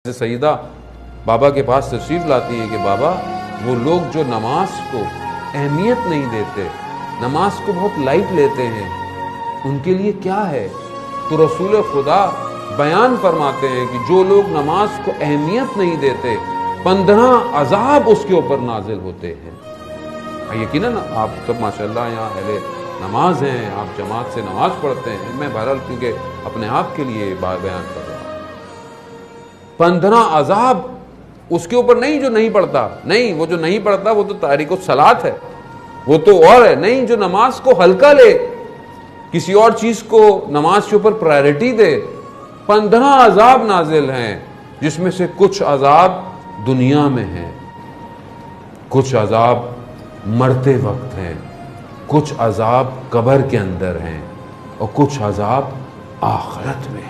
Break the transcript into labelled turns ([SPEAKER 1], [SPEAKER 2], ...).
[SPEAKER 1] सईदा बाबा के पास तशरीफ लाती है कि बाबा वो लोग जो नमाज को अहमियत नहीं देते, नमाज को बहुत लाइट लेते हैं, उनके लिए क्या है? तो रसूल खुदा बयान फरमाते हैं कि जो लोग नमाज को अहमियत नहीं देते 15 अजाब उसके ऊपर नाजिल होते हैं। यकीनन आप सब माशाल्लाह यहाँ अहले नमाज हैं, आप जमात से नमाज पढ़ते हैं। मैं बहरहाल क्योंकि अपने आप के लिए बयान कर रहा हूँ। 15 अजाब उसके ऊपर नहीं जो नहीं पढ़ता, नहीं वो जो नहीं पढ़ता वो तो तारीको सलात है, वो तो और है। नहीं जो नमाज को हल्का ले, किसी और चीज को नमाज के ऊपर प्रायोरिटी दे। 15 अजाब नाजिल हैं, जिसमें से कुछ अजाब दुनिया में हैं, कुछ अजाब मरते वक्त हैं, कुछ अजाब कब्र के अंदर हैं और कुछ अजाब आखिरत में।